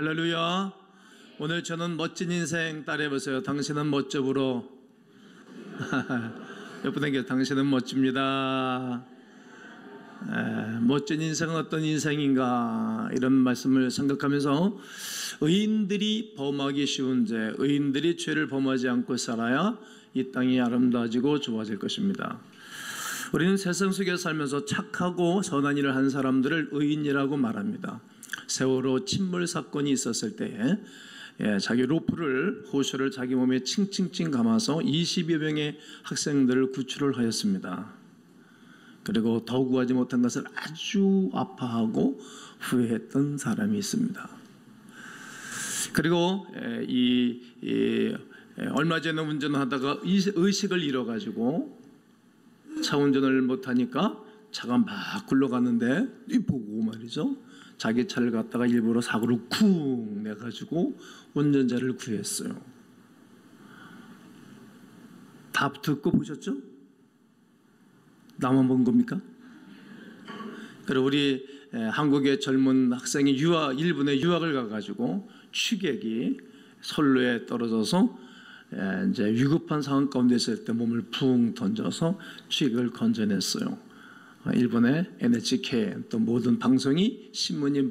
할렐루야. 오늘 저는 멋진 인생 따라해보세요. 당신은 멋져 불어. 옆분에게 당신은 멋집니다. 멋진 인생은 어떤 인생인가, 이런 말씀을 생각하면서 의인들이 범하기 쉬운 죄, 의인들이 죄를 범하지 않고 살아야 이 땅이 아름다워지고 좋아질 것입니다. 우리는 세상 속에 살면서 착하고 선한 일을 한 사람들을 의인이라고 말합니다. 세월호 침몰 사건이 있었을 때에 자기 로프를, 호수를 자기 몸에 칭칭칭 감아서 20여 명의 학생들을 구출을 하였습니다. 그리고 더 구하지 못한 것을 아주 아파하고 후회했던 사람이 있습니다. 그리고 얼마 전에 운전하다가 의식을 잃어가지고 차 운전을 못하니까 차가 막 굴러가는데 이 보고 말이죠, 자기 차를 갖다가 일부러 사고를 쿵 내가지고 운전자를 구했어요. 다 듣고 보셨죠? 나만 본 겁니까? 그리고 우리 한국의 젊은 학생이 일본에 유학을 가가지고 취객이 선로에 떨어져서 이제 위급한 상황 가운데 있을 때 몸을 붕 던져서 취객을 건져냈어요. 일본의 NHK 또 모든 방송이, 신문이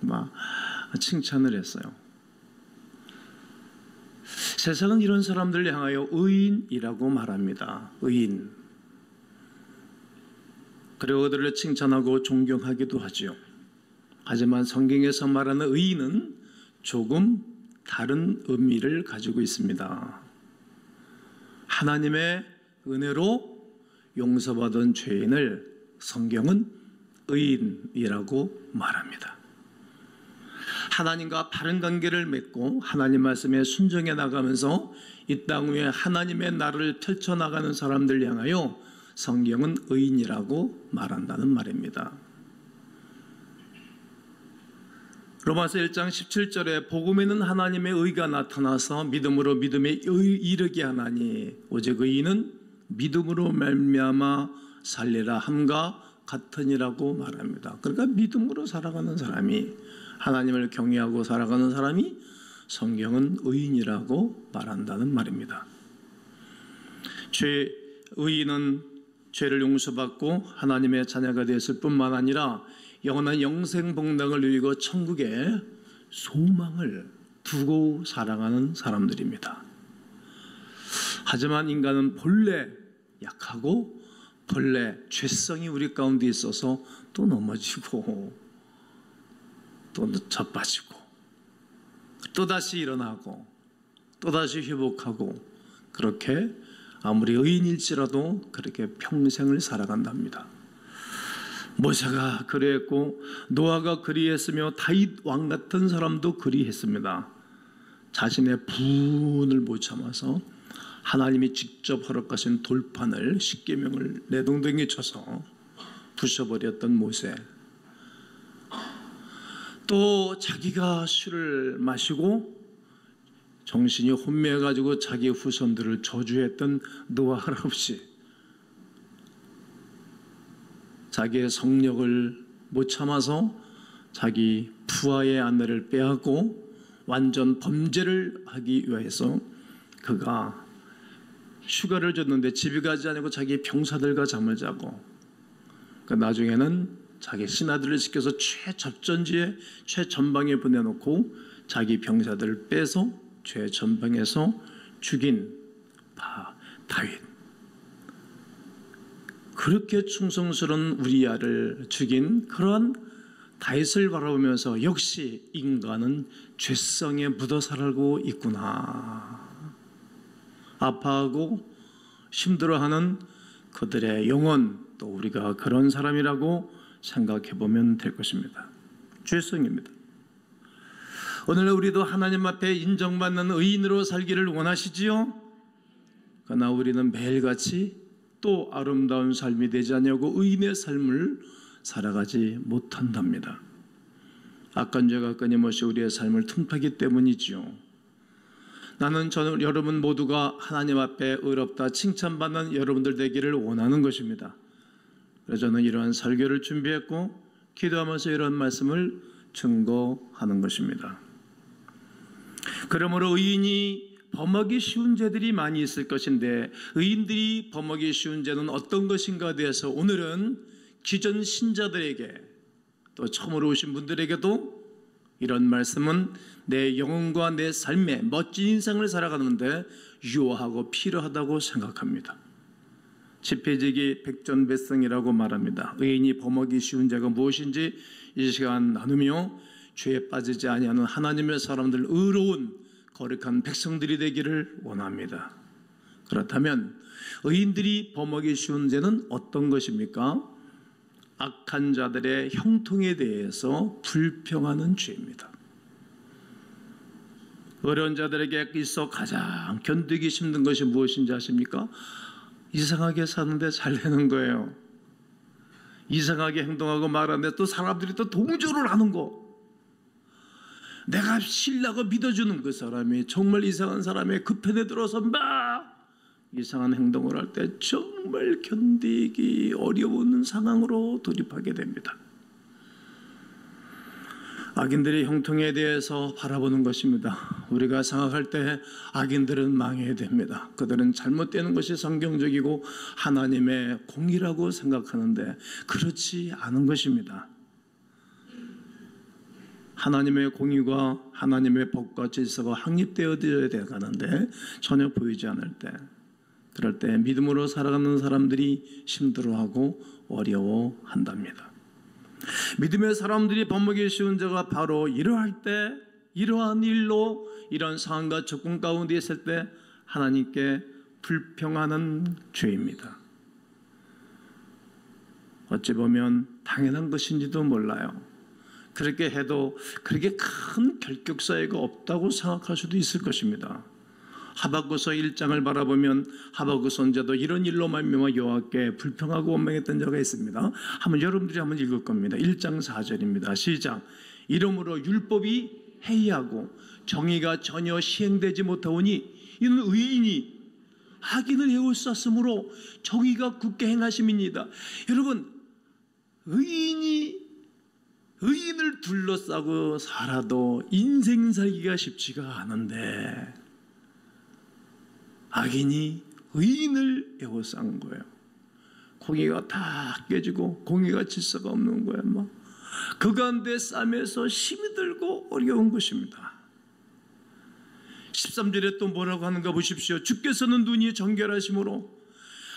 막 칭찬을 했어요. 세상은 이런 사람들을 향하여 의인이라고 말합니다. 의인. 그리고 그들을 칭찬하고 존경하기도 하죠. 하지만 성경에서 말하는 의인은 조금 다른 의미를 가지고 있습니다. 하나님의 은혜로 용서받은 죄인을 성경은 의인이라고 말합니다. 하나님과 바른 관계를 맺고 하나님 말씀에 순종해 나가면서 이 땅 위에 하나님의 나라를 펼쳐나가는 사람들 향하여 성경은 의인이라고 말한다는 말입니다. 로마서 1장 17절에 복음에는 하나님의 의가 나타나서 믿음으로 믿음에 이르게 하나니 오직 의인은 믿음으로 말미암아 살리라 함과 같으니라고 말합니다. 그러니까 믿음으로 살아가는 사람이, 하나님을 경외하고 살아가는 사람이 성경은 의인이라고 말한다는 말입니다. 의인은 죄를 용서받고 하나님의 자녀가 되었을 뿐만 아니라 영원한 영생복락을 누리고 천국에 소망을 두고 살아가는 사람들입니다. 하지만 인간은 본래 약하고 본래 죄성이 우리 가운데 있어서 또 넘어지고 또 자빠지고 또다시 일어나고 또다시 회복하고, 그렇게 아무리 의인일지라도 그렇게 평생을 살아간답니다. 모세가 그리했고 노아가 그리했으며 다윗 왕 같은 사람도 그리했습니다. 자신의 분을 못 참아서 하나님이 직접 허락하신 돌판을, 십계명을 내동댕이 쳐서 부셔버렸던 모세, 또 자기가 술을 마시고 정신이 혼미해가지고 자기 후손들을 저주했던 노아 할아버지, 자기의 성욕을 못 참아서 자기 부하의 아내를 빼앗고 완전 범죄를 하기 위해서 그가 휴가를 줬는데 집에 가지 않고 자기 병사들과 잠을 자고, 나중에는 자기 신하들을 시켜서 최접전지에 최전방에 보내놓고 자기 병사들을 빼서 최전방에서 죽인 다윗, 그렇게 충성스러운 우리야를 죽인 그러한 다윗을 바라보면서 역시 인간은 죄성에 묻어 살고 있구나, 아파하고 힘들어하는 그들의 영혼, 또 우리가 그런 사람이라고 생각해 보면 될 것입니다. 죄성입니다. 오늘 우리도 하나님 앞에 인정받는 의인으로 살기를 원하시지요? 그러나 우리는 매일같이 또 아름다운 삶이 되지 않냐고 의인의 삶을 살아가지 못한답니다. 악한 죄가 끊임없이 우리의 삶을 틈타기 때문이지요. 저는 여러분 모두가 하나님 앞에 의롭다 칭찬받는 여러분들 되기를 원하는 것입니다. 그래서 저는 이러한 설교를 준비했고 기도하면서 이런 말씀을 증거하는 것입니다. 그러므로 의인이 범하기 쉬운 죄들이 많이 있을 것인데 의인들이 범하기 쉬운 죄는 어떤 것인가에 대해서 오늘은 기존 신자들에게 또 처음으로 오신 분들에게도 이런 말씀은 내 영혼과 내 삶에 멋진 인생을 살아가는데 유효하고 필요하다고 생각합니다. 지폐지기 백전백승이라고 말합니다. 의인이 범하기 쉬운 죄가 무엇인지 이 시간 나누며 죄에 빠지지 아니하는 하나님의 사람들, 의로운 거룩한 백성들이 되기를 원합니다. 그렇다면 의인들이 범하기 쉬운 죄는 어떤 것입니까? 악한 자들의 형통에 대해서 불평하는 죄입니다. 어려운 자들에게 있어 가장 견디기 힘든 것이 무엇인지 아십니까? 이상하게 사는데 잘 되는 거예요. 이상하게 행동하고 말하는데 또 사람들이 또 동조를 하는 거. 내가 신라고 믿어주는 그 사람이 정말 이상한 사람의 그 편에 들어서 막 이상한 행동을 할 때 정말 견디기 어려운 상황으로 돌입하게 됩니다. 악인들의 형통에 대해서 바라보는 것입니다. 우리가 생각할 때 악인들은 망해야 됩니다. 그들은 잘못되는 것이 성경적이고 하나님의 공의라고 생각하는데 그렇지 않은 것입니다. 하나님의 공의와 하나님의 법과 질서가 확립되어야 되가는데 전혀 보이지 않을 때, 그럴 때 믿음으로 살아가는 사람들이 힘들어하고 어려워한답니다. 믿음의 사람들이 범하기 쉬운 죄가 바로 이러한 일로 이런 상황과 조건 가운데 있을 때 하나님께 불평하는 죄입니다. 어찌 보면 당연한 것인지도 몰라요. 그렇게 해도 그렇게 큰 결격 사유가 없다고 생각할 수도 있을 것입니다. 하박국서 1장을 바라보면 하박국 선지자도 이런 일로 말미암아 여호와께 불평하고 원망했던 자가 있습니다. 여러분들이 한번 읽을 겁니다. 1장 4절입니다. 시작. 이러므로 율법이 해이하고 정의가 전혀 시행되지 못하오니 이는 의인이 악인을 에워쌌으므로 정의가 굳게 행하심이니이다. 여러분, 의인을 둘러싸고 살아도 인생 살기가 쉽지가 않은데 악인이 의인을 에워싼 거예요. 공의가 다 깨지고 공의가 질서가 없는 거예요. 그 가운데 싸움에서 힘이 들고 어려운 것입니다. 13절에 또 뭐라고 하는가 보십시오. 주께서는 눈이 정결하심으로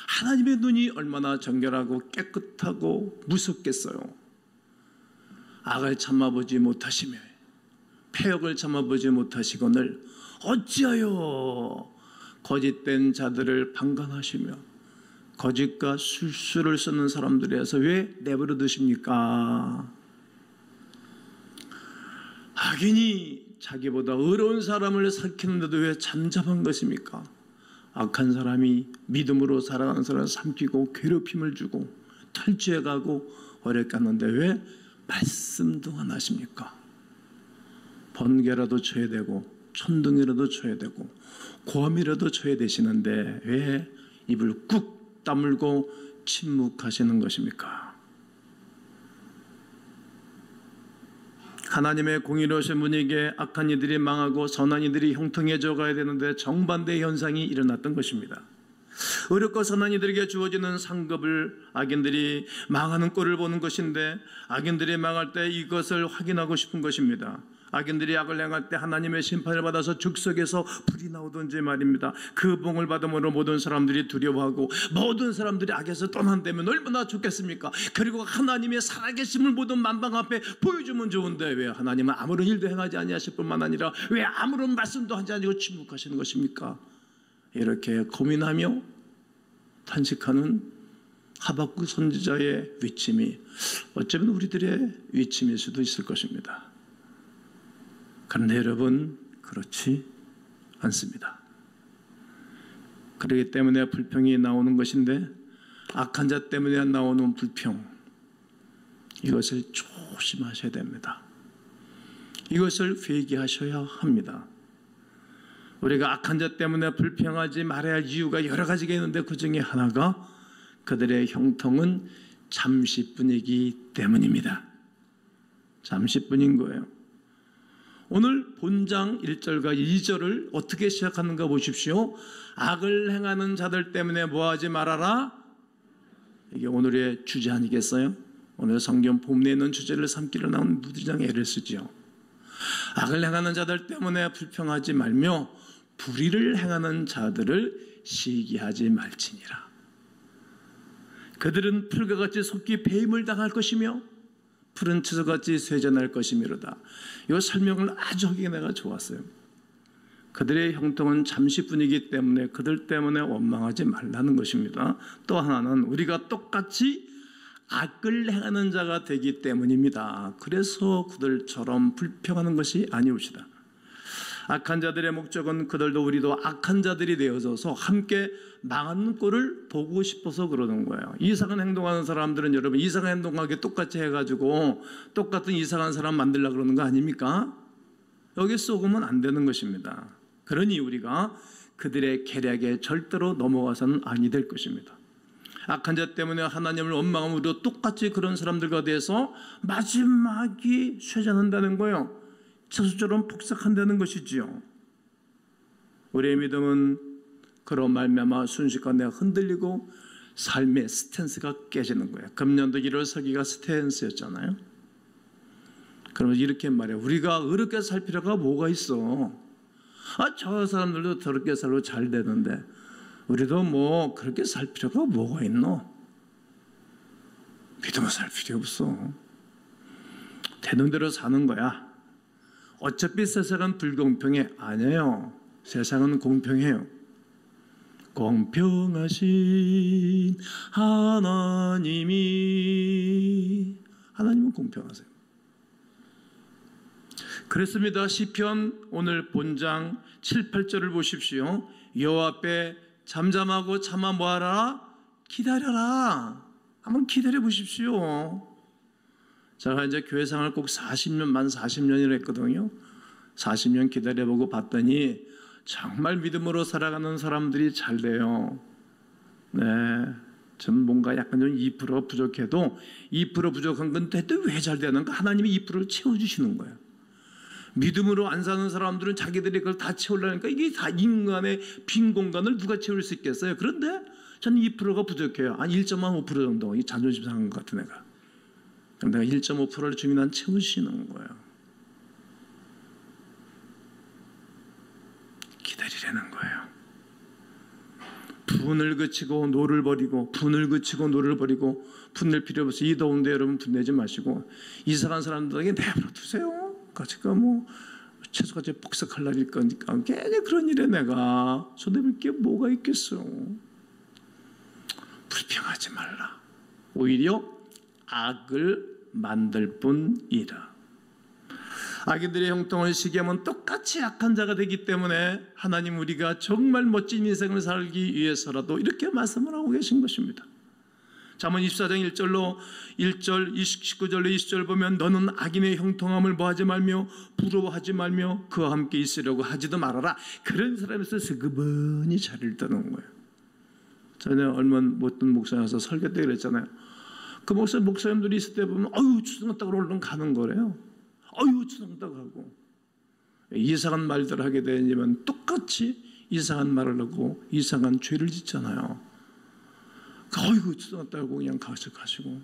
하나님의 눈이 얼마나 정결하고 깨끗하고 무섭겠어요. 악을 참아보지 못하시며 패역을 참아보지 못하시거늘 어찌하여 거짓된 자들을 방관하시며 거짓과 술수를 쓰는 사람들에서 왜 내버려 두십니까? 악인이 자기보다 의로운 사람을 살키는데도 왜 잠잠한 것입니까? 악한 사람이 믿음으로 살아가는 사람을 삼키고 괴롭힘을 주고 탈취해가고 어렵게 하는데 왜 말씀도 안 하십니까? 번개라도 쳐야 되고 천둥이라도 쳐야 되고 고함이라도 쳐야 되시는데 왜 입을 꾹 다물고 침묵하시는 것입니까? 하나님의 공의로우신 분에게 악한 이들이 망하고 선한 이들이 형통해져 가야 되는데 정반대의 현상이 일어났던 것입니다. 의롭고 선한 이들에게 주어지는 상급을 악인들이 망하는 꼴을 보는 것인데 악인들이 망할 때 이것을 확인하고 싶은 것입니다. 악인들이 악을 행할 때 하나님의 심판을 받아서 즉석에서 불이 나오든지 말입니다. 그 봉을 받음으로 모든 사람들이 두려워하고 모든 사람들이 악에서 떠난다면 얼마나 좋겠습니까? 그리고 하나님의 살아계심을 모든 만방 앞에 보여주면 좋은데 왜 하나님은 아무런 일도 행하지 아니하실 뿐만 아니라 왜 아무런 말씀도 하지 않고 침묵하시는 것입니까? 이렇게 고민하며 탄식하는 하박국 선지자의 위침이 어쩌면 우리들의 위침일 수도 있을 것입니다. 그런데 여러분, 그렇지 않습니다. 그렇기 때문에 불평이 나오는 것인데 악한 자 때문에 나오는 불평, 이것을 조심하셔야 됩니다. 이것을 회개하셔야 합니다. 우리가 악한 자 때문에 불평하지 말아야 할 이유가 여러 가지가 있는데 그 중에 하나가 그들의 형통은 잠시뿐이기 때문입니다. 잠시뿐인 거예요. 오늘 본장 1절과 2절을 어떻게 시작하는가 보십시오. 악을 행하는 자들 때문에 뭐하지 말아라. 이게 오늘의 주제 아니겠어요? 오늘 성경 본문에 있는 주제를 삼기로 나온 무드장 애를 쓰지요. 악을 행하는 자들 때문에 불평하지 말며 불의를 행하는 자들을 시기하지 말지니라. 그들은 풀과 같이 속히 배임을 당할 것이며 푸른 채소같이 쇠잔할 것이미로다. 이 설명을 아주 하기가 내가 좋았어요. 그들의 형통은 잠시뿐이기 때문에 그들 때문에 원망하지 말라는 것입니다. 또 하나는 우리가 똑같이 악을 행하는 자가 되기 때문입니다. 그래서 그들처럼 불평하는 것이 아니옵시다. 악한 자들의 목적은 그들도 우리도 악한 자들이 되어져서 함께 망하는 꼴을 보고 싶어서 그러는 거예요. 이상한 행동하는 사람들은 여러분 이상한 행동하게 똑같이 해가지고 똑같은 이상한 사람 만들려고 그러는 거 아닙니까? 여기 쏘으면 안 되는 것입니다. 그러니 우리가 그들의 계략에 절대로 넘어가서는 아니 될 것입니다. 악한 자 때문에 하나님을 원망하면 우리도 똑같이 그런 사람들과 대해서 마지막이 쇠잔한다는 거예요. 채소처럼 폭삭한다는 것이지요. 우리의 믿음은 그런 말미암아 순식간에 흔들리고 삶의 스탠스가 깨지는 거예요. 금년도 1월 서기가 스탠스였잖아요. 그러면 이렇게 말해요. 우리가 어렵게 살 필요가 뭐가 있어? 저 사람들도 저렇게 살고 잘 되는데 우리도 뭐 그렇게 살 필요가 뭐가 있노? 믿으며 살 필요 없어. 되는 대로 사는 거야. 어차피 세상은 불공평해. 아니에요. 세상은 공평해요. 공평하신 하나님은 공평하세요. 그렇습니다. 시편 오늘 본장 7, 8절을 보십시오. 여호와 앞에 잠잠하고 참아 뭐하라? 기다려라. 한번 기다려 보십시오. 제가 이제 교회 생활 꼭 40년, 만 40년이라 했거든요. 40년 기다려보고 봤더니 정말 믿음으로 살아가는 사람들이 잘 돼요. 네, 전 뭔가 약간 좀 2% 부족해도 2% 부족한 건데 왜 잘 되는가? 하나님이 2%를 채워주시는 거예요. 믿음으로 안 사는 사람들은 자기들이 그걸 다 채우려니까 이게 다 인간의 빈 공간을 누가 채울 수 있겠어요? 그런데 저는 2%가 부족해요. 한 1.5% 정도. 이 자존심 상한 것 같은 애가. 그럼 내가 1.5%를 주면 난 채우시는 거예요. 기다리라는 거예요. 분을 그치고 노를 버리고 분을 그치고 노를 버리고 분낼 필요 없어요. 이 더운데 여러분 분내지 마시고 이상한 사람들에게 내버려 두세요. 지금 뭐 채소같이 폭삭할 날일 거니까 괜히 그런 일에 내가 손해볼 게 뭐가 있겠어. 불평하지 말라. 오히려 악을 만들 뿐이라. 악인들의 형통을 시기하면 똑같이 악한 자가 되기 때문에 하나님 우리가 정말 멋진 인생을 살기 위해서라도 이렇게 말씀을 하고 계신 것입니다. 잠언 24장 1절 19절로 20절 보면 너는 악인의 형통함을 뭐하지 말며 부러워하지 말며 그와 함께 있으려고 하지도 말아라. 그런 사람에서 스그머니 자리를 떠는 거예요. 전에 얼마 못된 목사님에서 설교 때 그랬잖아요. 그 목사님들이 있을 때 보면 추성했다고 얼른 가는 거래요. 추성했다고 하고 이상한 말들 하게 되면 똑같이 이상한 말을 하고 이상한 죄를 짓잖아요. 추성했다고 그냥 가시고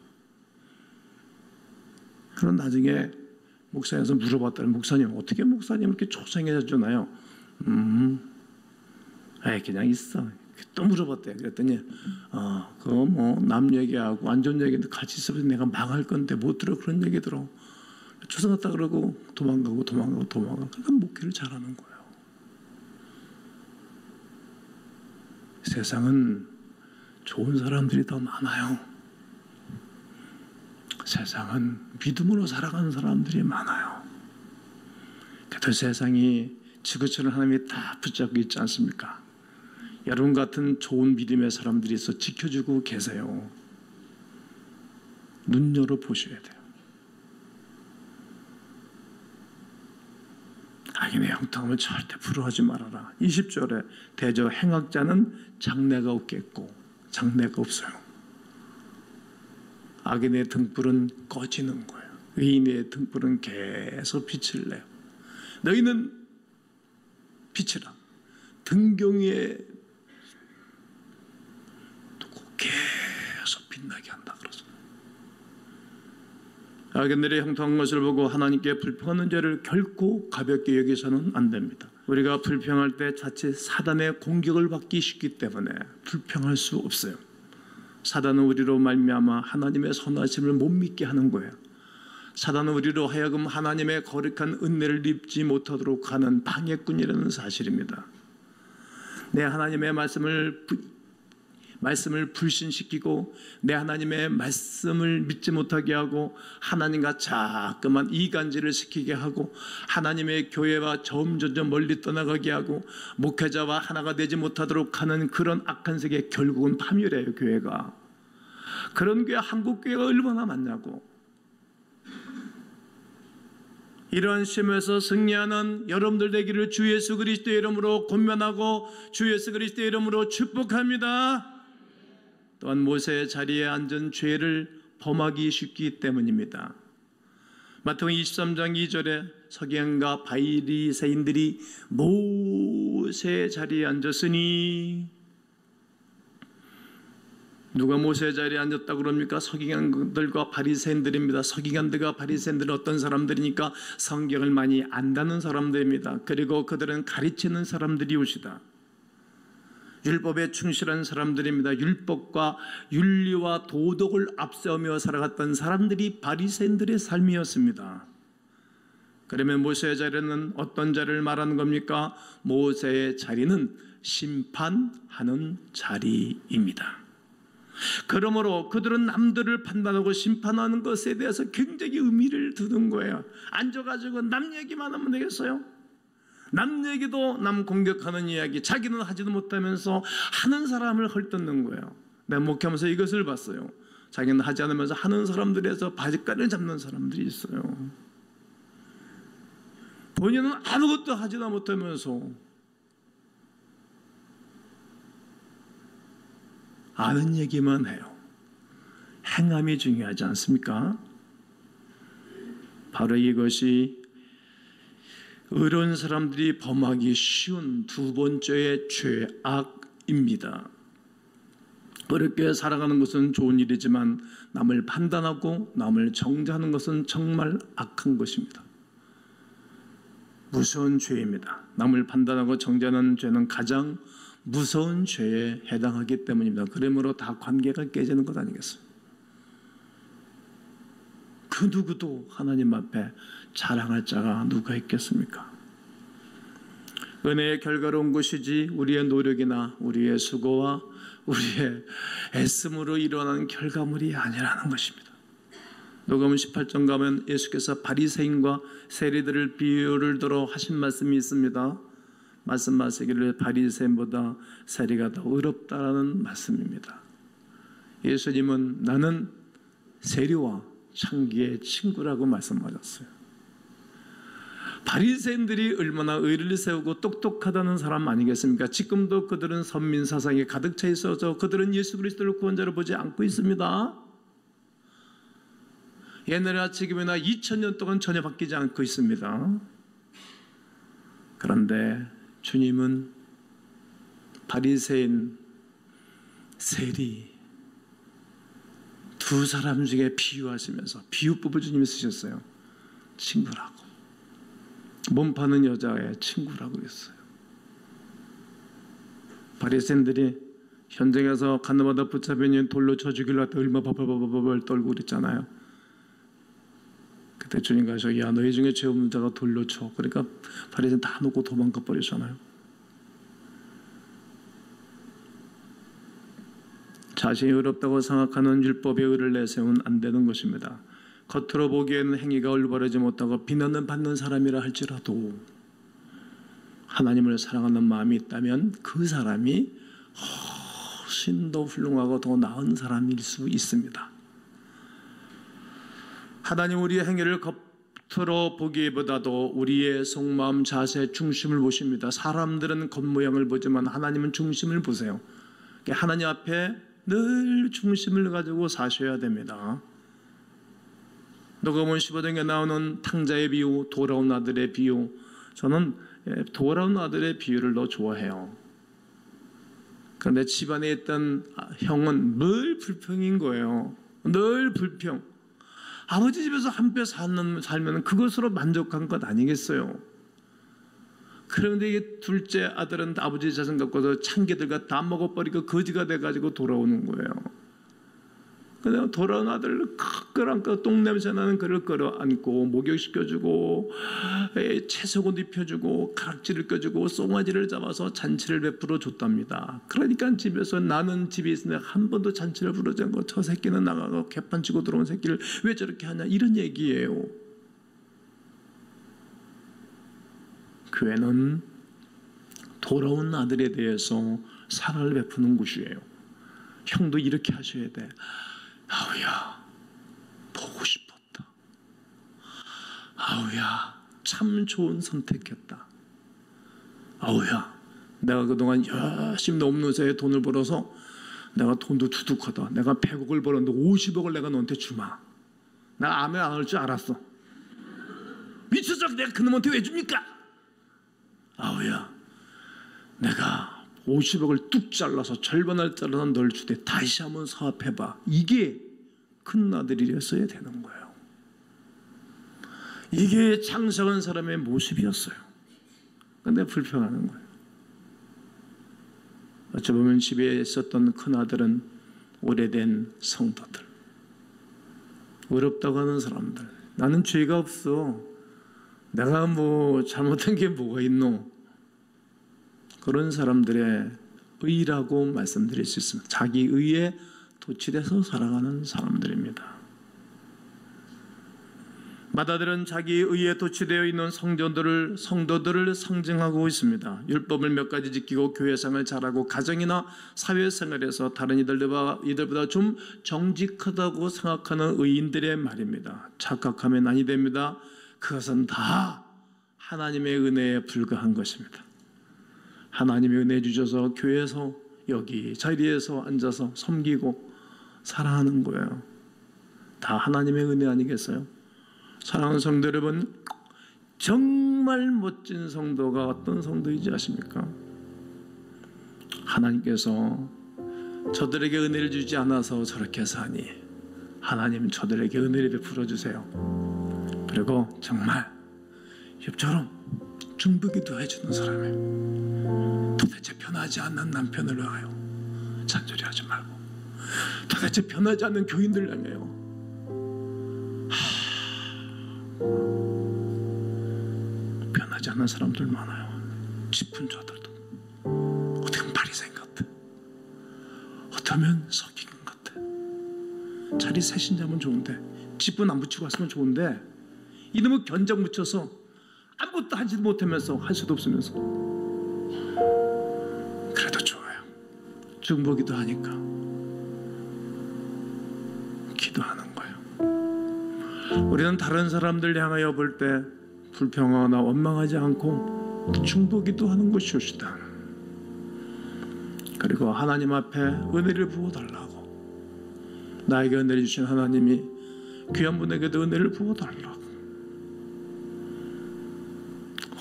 그런 나중에 목사님에서 물어봤더니 목사님 어떻게 목사님 이렇게 초생해 주나요? 그냥 있어. 또 물어봤대. 그랬더니 그거 뭐 남 얘기하고 안 좋은 얘기도 같이 있으면 내가 망할 건데 못 들어. 그런 얘기 들어. 초생했다 그러고 도망가고 그러니까 목회를 잘하는 거예요. 세상은 좋은 사람들이 더 많아요. 세상은 믿음으로 살아가는 사람들이 많아요. 그래도 세상이 지구촌을 하나님이 다 붙잡고 있지 않습니까? 여러분 같은 좋은 믿음의 사람들이 있어 지켜주고 계세요. 눈 열어 보셔야 돼요. 악인의 형통함을 절대 부러워하지 말아라. 20절에 대저 행악자는 장래가 없겠고 장래가 없어요. 악인의 등불은 꺼지는 거예요. 의인의 등불은 계속 빛을 내요. 너희는 빛이라. 등경에 두고 계속 빛나게 한다 그러죠. 악인들이 형통한 것을 보고 하나님께 불평하는 죄를 결코 가볍게 여기서는 안 됩니다. 우리가 불평할 때 자칫 사단의 공격을 받기 쉽기 때문에 불평할 수 없어요. 사단은 우리로 말미암아 하나님의 선하심을 못 믿게 하는 거예요. 사단은 우리로 하여금 하나님의 거룩한 은혜를 입지 못하도록 하는 방해꾼이라는 사실입니다. 내 하나님의 말씀을 불신시키고 내 하나님의 말씀을 믿지 못하게 하고 하나님과 자꾸만 이간질을 시키게 하고 하나님의 교회와 점점 멀리 떠나가게 하고 목회자와 하나가 되지 못하도록 하는 그런 악한 세계, 결국은 파멸해요. 교회가. 그런 교회, 한국 교회가 얼마나 많냐고. 이러한 시험에서 승리하는 여러분들 되기를 주 예수 그리스도의 이름으로 권면하고 주 예수 그리스도의 이름으로 축복합니다. 또한 모세의 자리에 앉은 죄를 범하기 쉽기 때문입니다. 마태복음 23장 2절에 서기관과 바리새인들이 모세의 자리에 앉았으니, 누가 모세의 자리에 앉았다고 그럽니까? 서기관들과 바리새인들입니다. 서기관들과 바리새인들은 어떤 사람들이니까? 성경을 많이 안다는 사람들입니다. 그리고 그들은 가르치는 사람들이오시다. 율법에 충실한 사람들입니다. 율법과 윤리와 도덕을 앞세우며 살아갔던 사람들이 바리새인들의 삶이었습니다. 그러면 모세의 자리는 어떤 자리를 말하는 겁니까? 모세의 자리는 심판하는 자리입니다. 그러므로 그들은 남들을 판단하고 심판하는 것에 대해서 굉장히 의미를 두는 거예요. 앉아가지고 남 얘기만 하면 되겠어요? 남 얘기도 남 공격하는 이야기, 자기는 하지도 못하면서 하는 사람을 헐뜯는 거예요. 내가 목회하면서 이것을 봤어요. 자기는 하지 않으면서 하는 사람들에서 바지가를 잡는 사람들이 있어요. 본인은 아무것도 하지도 못하면서 아는 얘기만 해요. 행함이 중요하지 않습니까? 바로 이것이 의로운 사람들이 범하기 쉬운 두 번째의 죄악입니다. 어렵게 살아가는 것은 좋은 일이지만 남을 판단하고 남을 정죄하는 것은 정말 악한 것입니다. 무서운 죄입니다. 남을 판단하고 정죄하는 죄는 가장 무서운 죄에 해당하기 때문입니다. 그러므로 다 관계가 깨지는 것 아니겠어요? 그 누구도 하나님 앞에 자랑할 자가 누가 있겠습니까? 은혜의 결과로운 것이지 우리의 노력이나 우리의 수고와 우리의 애씀으로 일어나는 결과물이 아니라는 것입니다. 누가복음 18장 가면 예수께서 바리새인과 세리들을 비유를 들어 하신 말씀이 있습니다. 말씀하시기를 바리새인보다 세리가 더 의롭다라는 말씀입니다. 예수님은 나는 세리와 창기의 친구라고 말씀하셨어요. 바리새인들이 얼마나 의리를 세우고 똑똑하다는 사람 아니겠습니까? 지금도 그들은 선민 사상에 가득 차 있어서 그들은 예수 그리스도를 구원자로 보지 않고 있습니다. 옛날이나 지금이나 2000년 동안 전혀 바뀌지 않고 있습니다. 그런데 주님은 바리새인, 세리 두 사람 중에 비유하시면서 비유법을 주님이 쓰셨어요. 친구라고. 몸 파는 여자의 친구라고 했어요. 바리새인들이 현장에서 가늠하다 붙잡힌 돌로 쳐 죽이려 때 얼마 벌벌 떨고 그랬잖아요. 그때 주님 가셔, 야 너희 중에 죄 없는 자가 돌로 쳐. 그러니까 바리새인 다 놓고 도망가 버리잖아요. 자신이 의롭다고 생각하는 율법의 의를 내세우면 안 되는 것입니다. 겉으로 보기에는 행위가 올바르지 못하고 비난을 받는 사람이라 할지라도 하나님을 사랑하는 마음이 있다면 그 사람이 훨씬 더 훌륭하고 더 나은 사람일 수 있습니다. 하나님 우리의 행위를 겉으로 보기보다도 우리의 속마음, 자세, 중심을 보십니다. 사람들은 겉모양을 보지만 하나님은 중심을 보세요. 하나님 앞에 늘 중심을 가지고 사셔야 됩니다. 누가복음 15장에 나오는 탕자의 비유, 돌아온 아들의 비유, 저는 돌아온 아들의 비유를 더 좋아해요. 그런데 집안에 있던 형은 늘 불평인 거예요. 늘 불평. 아버지 집에서 한 뼈 살면 그것으로 만족한 것 아니겠어요? 그런데 이게 둘째 아들은 아버지 자손 갖고서 창기들과 다 먹어버리고 거지가 돼가지고 돌아오는 거예요. 그냥 돌아온 아들을 끌어안고 똥냄새 나는 그를 끌어안고 목욕시켜주고 채석옷 입혀주고 가락지를 껴주고 송아지를 잡아서 잔치를 베풀어 줬답니다. 그러니까 집에서 나는 집에 있으면 한 번도 잔치를 부르지 않고 저 새끼는 나가고 개판 치고 들어온 새끼를 왜 저렇게 하냐 이런 얘기예요. 교회는 돌아온 아들에 대해서 사랑을 베푸는 곳이에요. 형도 이렇게 하셔야 돼. 아우야, 보고 싶었다. 아우야, 참 좋은 선택했다. 아우야, 내가 그동안 열심히 넘는 새에 돈을 벌어서 내가 돈도 두둑하다. 내가 100억을 벌었는데 50억을 내가 너한테 주마. 나 아멘 안 할 줄 알았어. 미쳐서 내가 그놈한테 왜 줍니까? 아우야, 내가 50억을 뚝 잘라서 절반을 잘라서 널 주되 다시 한번 사업해봐. 이게 큰 아들이랬어야 되는 거예요. 이게 장성한 사람의 모습이었어요. 근데 불평하는 거예요. 어찌 보면 집에 있었던 큰 아들은 오래된 성도들, 어렵다고 하는 사람들, 나는 죄가 없어, 내가 뭐 잘못한 게 뭐가 있노, 그런 사람들의 의라고 말씀드릴 수 있습니다. 자기 의에 도취돼서 살아가는 사람들입니다. 마다들은 자기 의에 도취되어 있는 성도들을 상징하고 있습니다. 율법을 몇 가지 지키고 교회생활 잘하고 가정이나 사회생활에서 다른 이들보다 좀 정직하다고 생각하는 의인들의 말입니다. 착각하면 아니 됩니다. 그것은 다 하나님의 은혜에 불과한 것입니다. 하나님의 은혜 주셔서 교회에서 여기 자리에서 앉아서 섬기고 사랑하는 거예요. 다 하나님의 은혜 아니겠어요? 사랑하는 성도 여러분, 정말 멋진 성도가 어떤 성도인지 아십니까? 하나님께서 저들에게 은혜를 주지 않아서 저렇게 사니 하나님 저들에게 은혜를 베풀어 주세요. 그리고 정말 욥처럼 중보기도 해주는 사람이에요. 도대체 변하지 않는 남편을 위하여 잔소리하지 말고, 도대체 변하지 않는 교인들을 향하여 변하지 않는 사람들 많아요. 짚은 자들도 어떻게 보면 바리새인 같아, 어떻게 보면 서기관 같아. 자리 새신자면 좋은데, 짚은 안 붙이고 왔으면 좋은데, 이놈의 견적 묻혀서 아무것도 하지도 못하면서 할 수도 없으면서 그래도 좋아요. 중보기도 하니까 기도하는 거예요. 우리는 다른 사람들 향하여 볼 때 불평하거나 원망하지 않고 중보기도 하는 것이옵시다. 그리고 하나님 앞에 은혜를 부어달라고, 나에게 은혜를 주신 하나님이 귀한 분에게도 은혜를 부어달라고.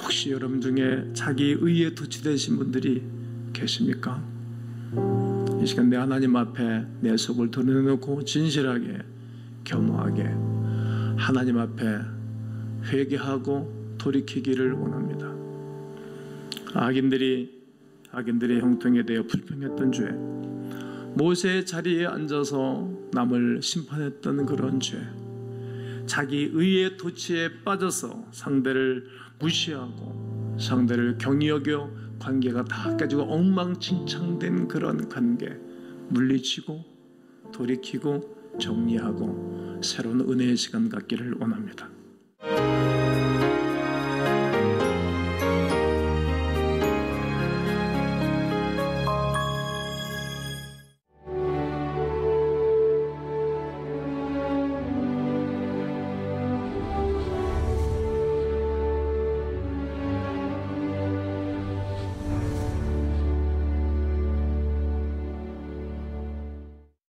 혹시 여러분 중에 자기 의에 도취되신 분들이 계십니까? 이 시간 내 하나님 앞에 내 속을 드러내놓고 진실하게 겸허하게 하나님 앞에 회개하고 돌이키기를 원합니다. 악인들의 형통에 대해 불평했던 죄, 모세의 자리에 앉아서 남을 심판했던 그런 죄, 자기 의의 도취에 빠져서 상대를 무시하고 상대를 경히 여겨 관계가 다 깨지고 엉망진창된 그런 관계 물리치고 돌이키고 정리하고 새로운 은혜의 시간 갖기를 원합니다.